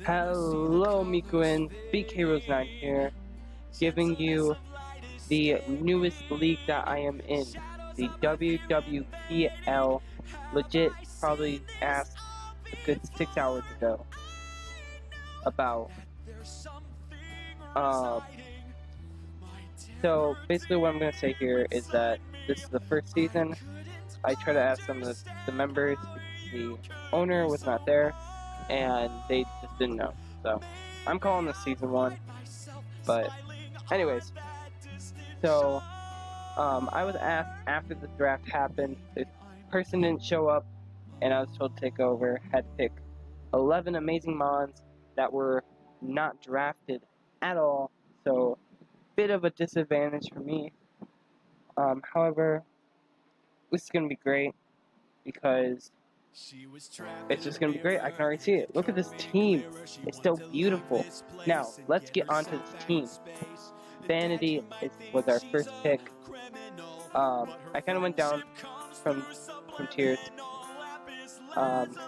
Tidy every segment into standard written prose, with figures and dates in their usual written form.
Hello, Mikuin. BKRose9 here, giving you the newest league that I am in, the WWPL. Legit, probably asked a good 6 hours ago about. So basically, what I'm gonna say here is that this is the first season. I try to ask some of the members. The owner was not there, and they just didn't know. So I'm calling this season 1. But anyways, so I was asked after the draft happened. The person didn't show up, and I was told to take over. Had to pick 11 amazing mons that were not drafted at all. So bit of a disadvantage for me. However, this is gonna be great because it's just going to be great. I can already see it. Look at this team. It's so beautiful. Now, let's get onto this team. Vanity was our first pick. I kind of went down from tiers.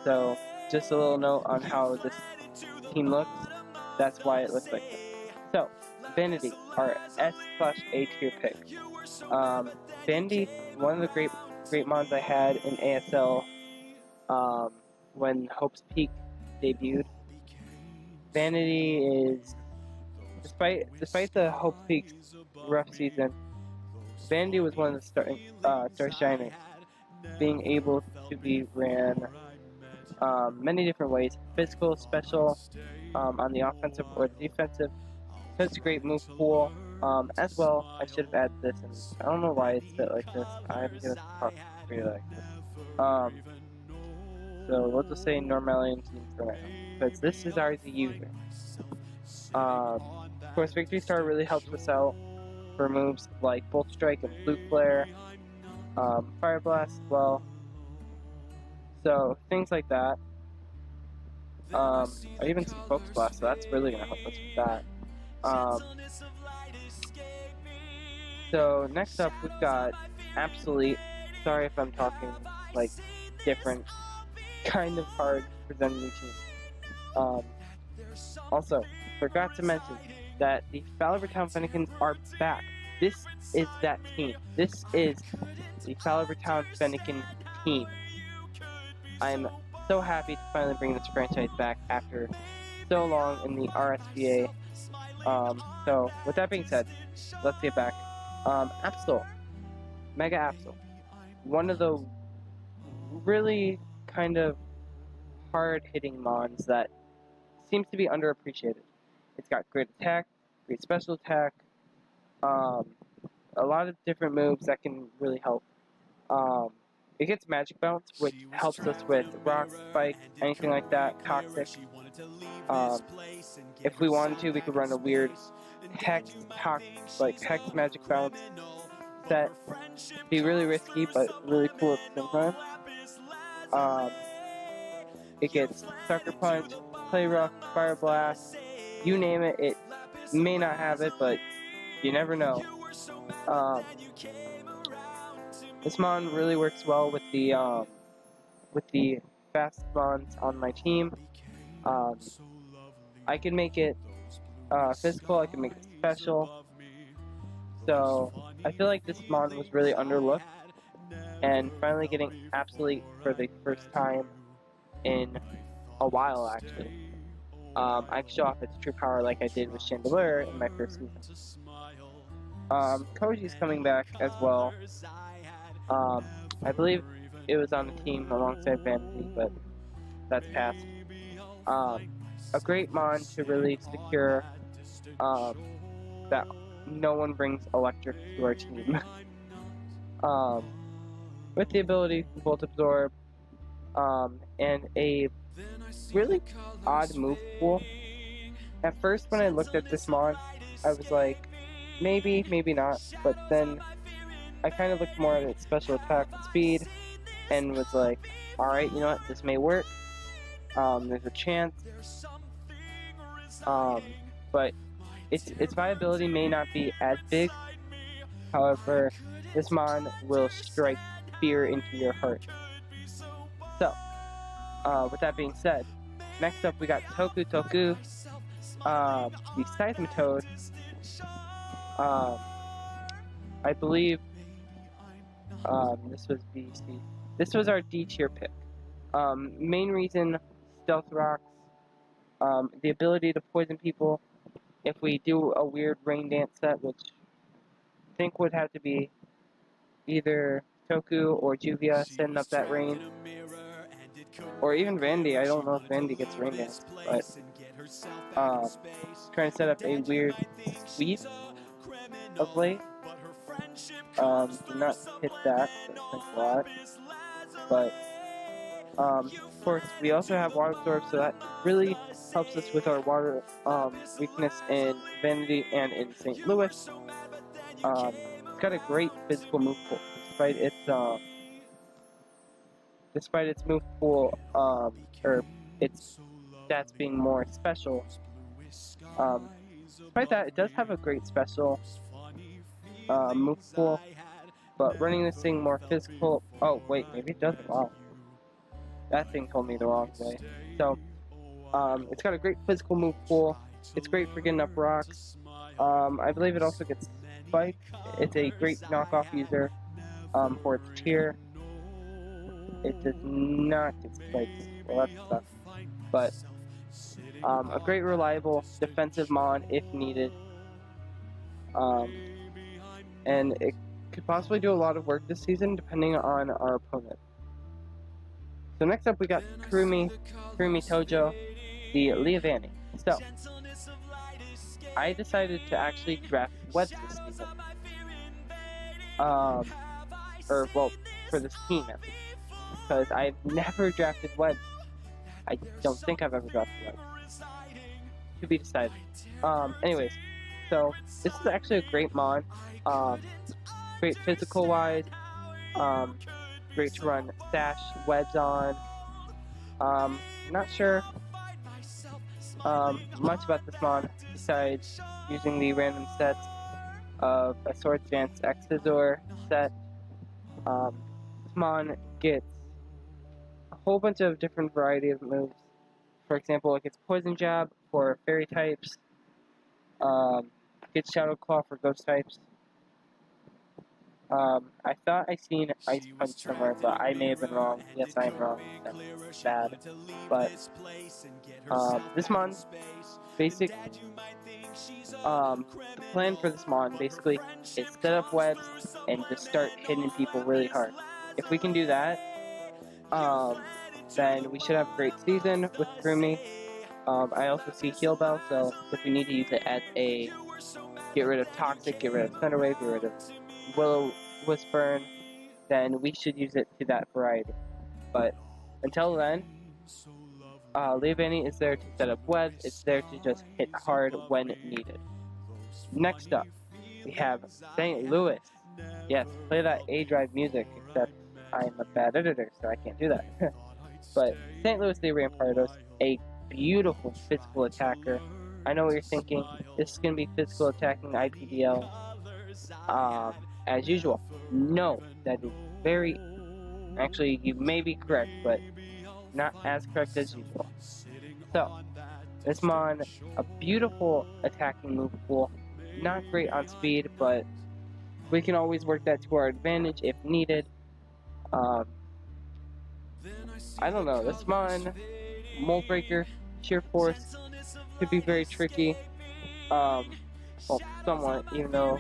So, just a little note on how this team looks. That's why it looks like this. So, Vanity, our S/A tier pick. Vanity, one of the great mons I had in ASL. When Hope's Peak debuted. Vanity is, despite the Hope's Peak's rough season, Vanity was one of the star shining, being able to be ran many different ways: physical, special, on the offensive or defensive. So it's a great move pool. As well, I should have added this, and I don't know why it's set like this. I'm gonna talk really like this. So we'll just say Normalian team for now, because this is our user. Of course, Victory Star really helps us out for moves like Bolt Strike and Blue Flare, Fire Blast as well. So things like that. I even see Focus Blast, so that's really gonna help us with that. So next up, we've got Absolute. Sorry if I'm talking like different. Kind of hard to present a new team. Also, forgot to mention that the FALLABOR Town Fenneckins are back. This is that team. This is the FALLABOR Town Fennecken team. I'm so happy to finally bring this franchise back after so long in the RSBA. So, with that being said, let's get back. Absol. Mega Absol. One of the really kind of hard-hitting mons that seems to be underappreciated. It's got great attack, great special attack, a lot of different moves that can really help. It gets magic bounce, which helps us with rock, spike, anything like that, toxic. If we wanted to, we could run a weird hex magic bounce set. Be really risky, but really cool at the same time. It gets Sucker Punch, Play Rough, Fire Blast, you name it. It may not have it, but you never know. This mon really works well with the fast mons on my team. I can make it physical, I can make it special. So I feel like this mon was really underlooked, and finally getting Absolute for the first time in a while, actually. I can show off its true power like I did with Chandelier in my first season. Koji's coming back as well. I believe it was on the team alongside Vanity, but that's past. A great mon to really secure that no one brings electric to our team. With the ability to Volt Absorb, and a really odd move pool. At first, when I looked at this mon, I was like, maybe not, but then I kind of looked more at its special attack and speed, and was like, alright, you know what, this may work. There's a chance. But its viability may not be as big. However, this mon will strike fear into your heart. So, with that being said, Next up, we got Toku, the Seismitoad. I believe this was BC. This was our D tier pick. Main reason, stealth rocks, the ability to poison people if we do a weird rain dance set, which I think would have to be either Toku or Juvia setting up that rain, or even Vandy. I don't know if Vandy gets rain dance, but trying to set up a weird sweep of late. Do not hit that, so thanks a lot. But of course, we also have water absorb, so that really helps us with our water weakness in Vanity and in St. Louis. It's got a great physical move pool, despite its move pool, or its stats being more special. Despite that, it does have a great special move pool, but running this thing more physical. Oh wait, maybe it doesn't. Wow, that thing told me the wrong way. So, it's got a great physical move pool. It's great for getting up rocks. I believe it also gets spike. It's a great knockoff user for its tier. It does not get spikes. Well, that sucks. But a great reliable defensive mon if needed. And it could possibly do a lot of work this season depending on our opponent. So next up we got Kurumi Tojo, the Leavanny. So I decided to actually draft Webs this season. Or well, for this team at least. Because I've never drafted Webs. I don't think I've ever drafted Webs. To be decided. Anyways, so this is actually a great mod. Great physical wise. Great to run Stash Webs on. Not sure much about this mod besides using the random sets of a Swords Dance Exizor set. This mod gets a whole bunch of different variety of moves. For example, it gets Poison Jab for Fairy types. Gets Shadow Claw for Ghost types. I thought I seen Ice Punch somewhere, but I may have been wrong. Yes, I am wrong. That's bad. But this mon, basic. The plan for this mon basically is set up webs and just start hitting people really hard. If we can do that, then we should have a great season with Kurumi. I also see Heal Bell, so if we need to use it as a get rid of Toxic, get rid of Thunder Wave, get rid of Will-O-Wisp Burn, then we should use it to that variety. But until then, Leavanny is there to set up webs, it's there to just hit hard when needed. Next up, we have St. Louis. Yes, play that A-Drive music, except I'm a bad editor, so I can't do that. But St. Louis the Rampardos, a beautiful physical attacker. I know what you're thinking, this is going to be physical attacking IPDL as usual. No, that is very, actually you may be correct, but not as correct as usual. So, this mon, a beautiful attacking move pool, not great on speed, but we can always work that to our advantage if needed. I don't know, this mon, Mold Breaker, Sheer Force, could be very tricky, well, somewhat, even though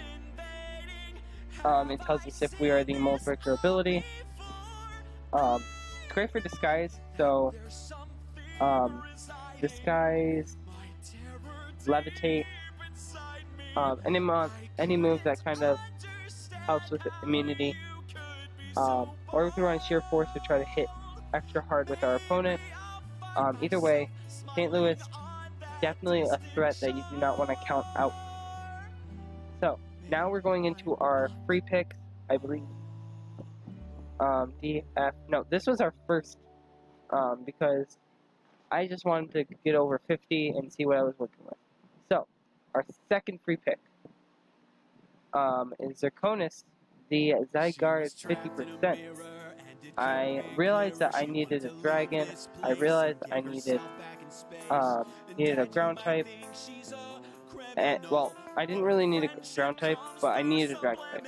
it tells us if we are the Mold Breaker ability. It's great for Disguise, so Disguise, Levitate, any move that kind of helps with immunity, or we can run Sheer Force to try to hit extra hard with our opponent. Either way, St. Louis, definitely a threat that you do not want to count out. So, now we're going into our free picks, I believe. No, this was our first, because I just wanted to get over 50 and see what I was working with. So, our second free pick is Zirconis, the Zygarde 50%. I realized that I needed a dragon. I realized I needed Needed a ground type. And, well, I didn't really need a ground type, but I needed a dragon type.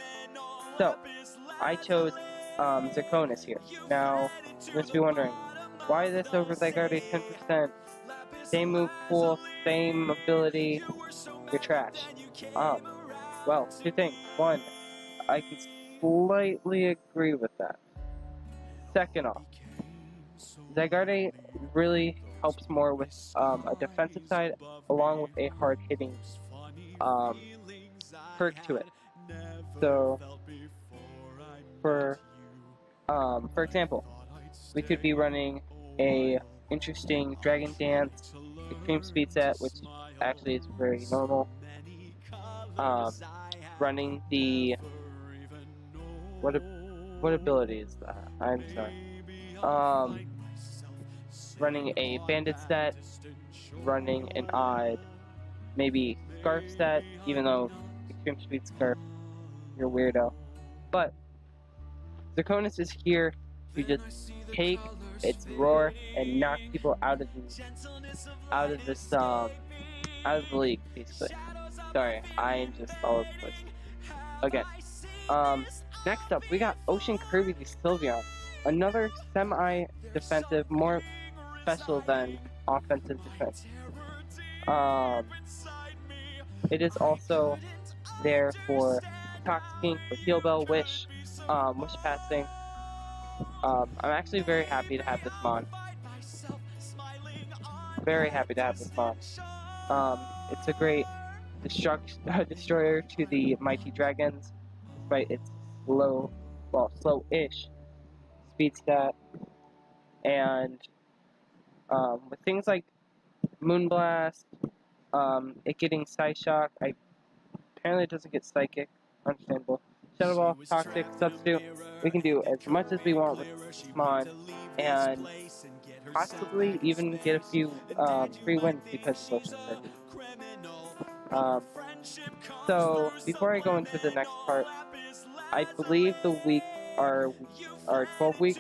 So, I chose Zirconis here. Now, you must be wondering, why this over Zygarde 10%? Same move pool, same ability, you're trash. Well, two things. One, I can slightly agree with that. Second off, Zygarde really helps more with a defensive side along with a hard-hitting perk to it. So, for example, we could be running a interesting Dragon Dance Extreme Speed set, which actually is very normal. Running the what ability is that? I'm sorry. Running a Bandit set, running an odd maybe Scarf set, even though Extreme Speed Scarf, you're a weirdo. But Zirconis is here to just take its roar and knock people out of the league, basically. Sorry, I'm just all over the place. Again. Next up, we got Ocean Kirby the Sylveon. Another semi-defensive, more special than offensive defense. It is also there for Toxicking, for Heal Bell, Wish, Wish Passing. I'm actually very happy to have this mon. Very happy to have this mon. It's a great destroyer to the mighty dragons, despite its slow-ish speed stat. And with things like Moonblast, it getting Psyshock, apparently it doesn't get Psychic, understandable. Shadow Ball, Toxic, Substitute, we can do as much as we want with this mon, and possibly even get a few free wins because of Ocean Kirby. So, before I go into the next part, I believe the week are 12 weeks,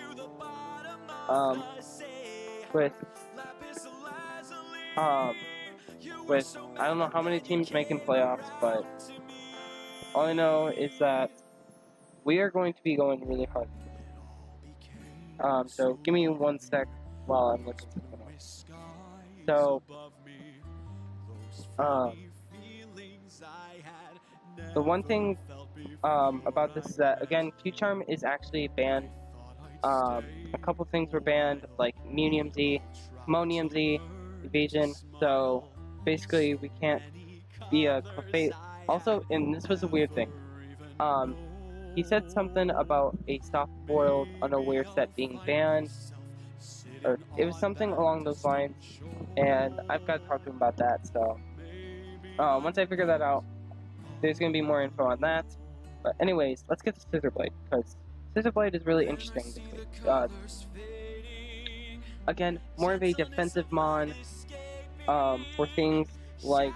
with I don't know how many teams making playoffs, but all I know is that we are going to be going really hard. So give me 1 sec while I'm looking for the notes. So, the one thing about this is that, again, Q-Charm is actually banned. A couple things were banned, like Immunium Z, Ammonium Z, Evasion, so basically we can't be a Clefairy. Also, and this was a weird thing, he said something about a soft-boiled unaware set being banned, or it was something along those lines, and I've got to talk to him about that, so once I figure that out, there's going to be more info on that. But anyways, let's get to Scissor Blade, because Scissor Blade is really interesting this week. Again, more of a defensive mon, for things like,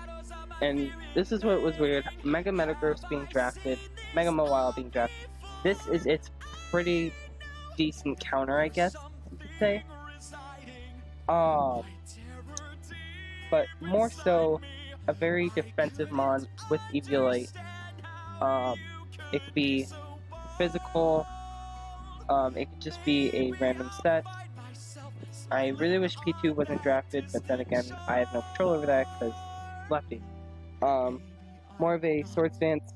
and this is what was weird, Mega Metagross being drafted, Mega Mawile being drafted. This is its pretty decent counter, I guess you could say. But more so, a very defensive mon with Eviolite. It could be physical, it could just be a random set. I really wish P2 wasn't drafted, but then again, I have no control over that because lefty. More of a Swords Dance,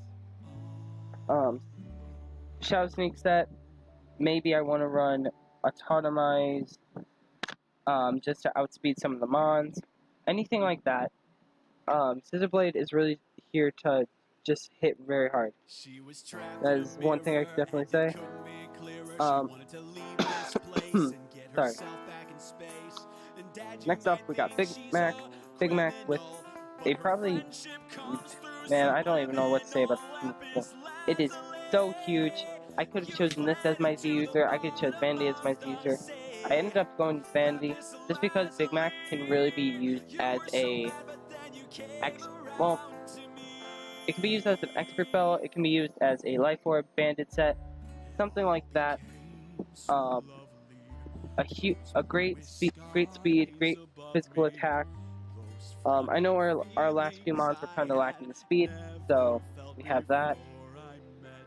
Shadow Sneak set. Maybe I want to run Autotomize, just to outspeed some of the mons. Anything like that. Scissor Blade is really here to just hit very hard. That is one thing I could definitely say. Sorry. Next up, we got Big Mac. Big Mac with a probably... Man, I don't even know what to say about this. It is so huge. I could have chosen this as my Z user. I could have chosen Bandy as my Z user. I ended up going with Bandy just because Big Mac can really be used as a... Well, it can be used as an Expert Bell. It can be used as a Life Orb Bandit set. Something like that. a great speed, great physical attack. I know our last few mons were kind of lacking the speed, so we have that.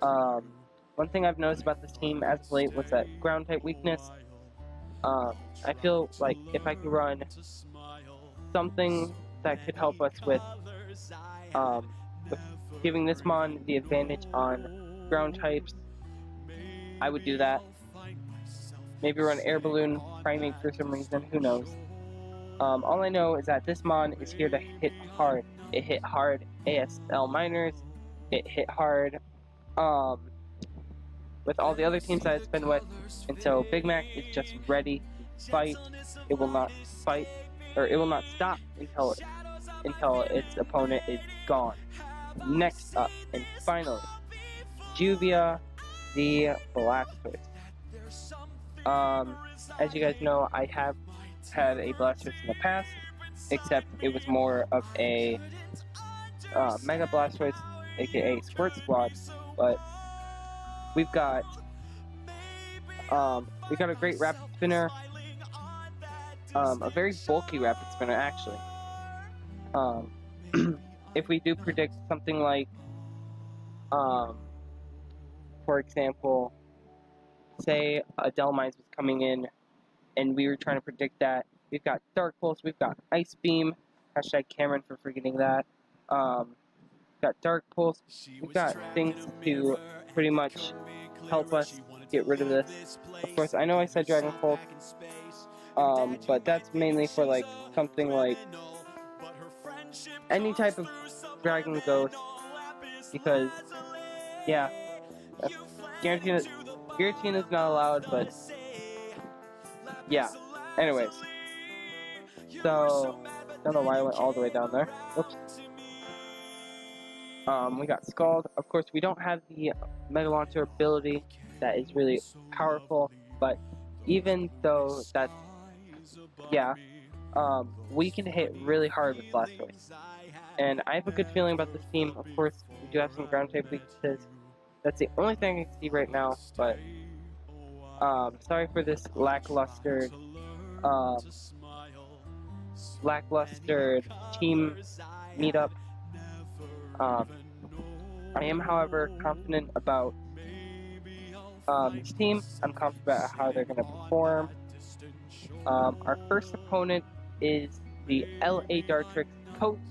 One thing I've noticed about this team as of late was that ground type weakness. I feel like if I could run something that could help us with giving this mon the advantage on ground types, I would do that. Maybe run air balloon primate for some reason, who knows. All I know is that this mon is here to hit hard. It hit hard ASL minors, it hit hard with all the other teams that it's been with, and so Big Mac is just ready to fight. It will not fight, or it will not stop until its opponent is gone. Next up, and finally, Juvia the Blastoise. As you guys know, I have had a Blastoise in the past, except it was more of a Mega Blastoise, aka Squirt Squad, but we've got a great Rapid Spinner, a very bulky Rapid Spinner actually. If we do predict something like, for example, say a Delmines was coming in, and we were trying to predict that, we've got Dark Pulse, we've got Ice Beam, hashtag Cameron for forgetting that, got Dark Pulse, we've got things to pretty much help us get rid of this. Of course, I know I said Dragon Pulse, but that's mainly for like something like any type of Dragon Ghost, because yeah, Giratina is not allowed, but yeah. Anyways, so I don't know why I went all the way down there. Oops. We got Scald. Of course, we don't have the Mega Launcher ability that is really powerful, but even though that's, yeah, we can hit really hard with Blastoise. And I have a good feeling about this team. Of course, we do have some ground type weaknesses. That's the only thing I can see right now, but sorry for this lackluster team meetup. I am, however, confident about this team. I'm confident about how they're going to perform. Our first opponent is the LA Dartrix, coached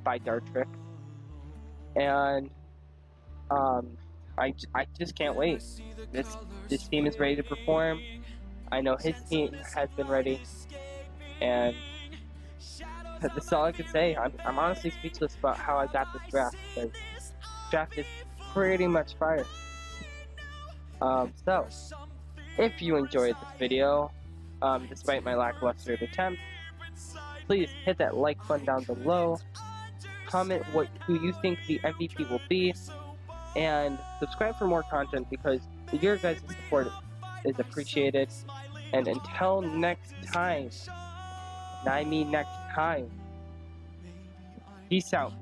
by Dartrix, and I just can't wait. This team is ready to perform. I know his team has been ready, and that's all I can say. I'm honestly speechless about how I got this draft, because this draft is pretty much fire. So, if you enjoyed this video, despite my lackluster attempt, please hit that like button down below, comment who you think the MVP will be, and subscribe for more content, because your guys' support is appreciated. And until next time, and I mean next time, peace out.